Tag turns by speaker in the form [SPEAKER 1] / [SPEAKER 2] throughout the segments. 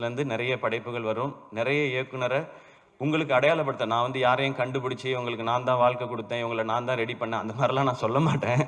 [SPEAKER 1] இருந்து நிறைய படைப்புகள் வரும். நிறைய இயக்குனர உங்களுக்கு அடையாளப்படுத்த நான் வந்து யாரையும் கண்டுபிடிச்சு, உங்களுக்கு நான் தான் வாழ்க்கை குடுத்தேன், இவங்கள நான் தான் ரெடி பண்ணேன், அந்த மாரிலாம் நான் சொல்ல மாட்டேன்.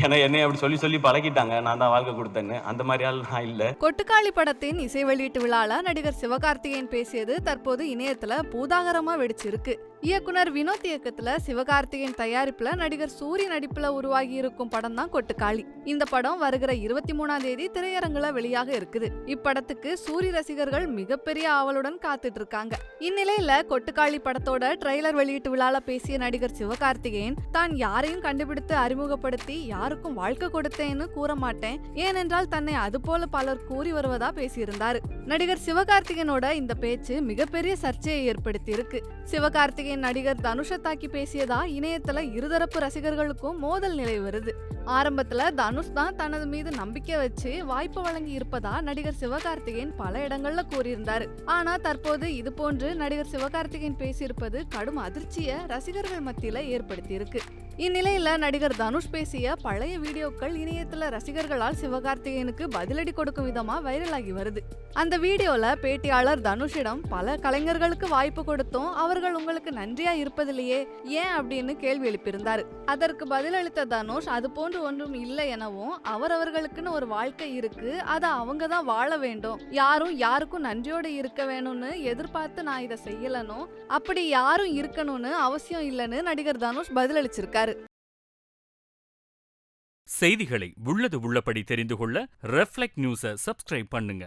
[SPEAKER 1] ஏன்னா என்னைய அப்படி சொல்லி சொல்லி பழக்கிட்டாங்க. நான் தான் வாழ்க்கை குடுத்தேன்னு. அந்த மாரி ஆள் நான் இல்ல.
[SPEAKER 2] கொட்டுக்காளி படத்தின் இசை வெளியீட்டு விழால நடிகர் சிவகார்த்திகேயன் பேசியது தற்போது இணையத்துல பூதாகரமா வெடிச்சிருக்கு. இயக்குனர் வினோத் இயக்கத்துல சிவகார்த்திகேயன் தயாரிப்புல நடிகர் சூரி நடிப்புல உருவாகி இருக்கும் படம் தான் கொட்டுக்காளி. இந்த படம் வருகிற 23ஆம் தேதி திரையரங்குல வெளியாக இருக்குது. இப்படத்துக்கு சூரி ரசிகர்கள் மிகப்பெரிய ஆவலுடன் காத்துட்டு இருக்காங்க. இந்நிலையில கொட்டுக்காளி படத்தோட ட்ரெய்லர் வெளியீட்டு விழால பேசிய நடிகர் சிவகார்த்திகேயன் தான் யாரையும் கண்டுபிடித்து அறிமுகப்படுத்தி யாருக்கும் வாழ்க்கை கொடுத்தேன்னு கூற மாட்டேன், ஏனென்றால் தன்னை அதுபோல பலர் கூறி வருவதா பேசியிருந்தாரு. நடிகர் சிவகார்த்திகேயனோட இந்த பேச்சு மிகப்பெரிய சர்ச்சையை ஏற்படுத்தி இருக்கு. சிவகார்த்திகேயன் நடிகர் தனுஷை தாக்கி பேசியதா இணையத்துல இருதரப்பு ரசிகர்களுக்கும் மோதல் நிலை வருது. ஆரம்பத்துல தனுஷ் தான் தனது மீது நம்பிக்கை வச்சு வாய்ப்பு வழங்கி இருப்பதா நடிகர் சிவகார்த்திகேயன் பல இடங்கள்ல கூறியிருந்தாரு. ஆனா தற்போது இது போன்று நடிகர் சிவகார்த்திகேயன் பேசியிருப்பது கடும் அதிர்ச்சியை ரசிகர்கள் மத்தியில ஏற்படுத்தி இருக்கு. இந்நிலையில நடிகர் தனுஷ் பேசிய பழைய வீடியோக்கள் இணையத்துல ரசிகர்களால் சிவகார்த்திகேயனுக்கு பதிலடி கொடுக்கும் விதமா வைரலாகி வருது. அந்த வீடியோல பேட்டியாளர் தனுஷிடம் பல கலைஞர்களுக்கு வாய்ப்பு கொடுத்தோம், அவர்கள் உங்களுக்கு நன்றியா இருப்பதில்லையே ஏன் அப்படின்னு கேள்வி எழுப்பியிருந்தாரு. அதற்கு பதிலளித்த தனுஷ் அது போன்று ஒன்றும் இல்லை எனவும் அவரவர்களுக்குன்னு ஒரு வாழ்க்கை இருக்கு, அதை அவங்க தான் வாழ வேண்டும், யாரும் யாருக்கும் நன்றியோடு இருக்க வேணும்னு எதிர்பார்த்து நான் இதை செய்யலனோ அப்படி யாரும் இருக்கணும்னு அவசியம் இல்லைன்னு நடிகர் தனுஷ் பதிலளிச்சிருக்காரு.
[SPEAKER 3] செய்திகளை உள்ளது உள்ளபடி தெரிந்து கொள்ள ரெஃப்ளெக்ட் நியூஸை சப்ஸ்கிரைப் பண்ணுங்க.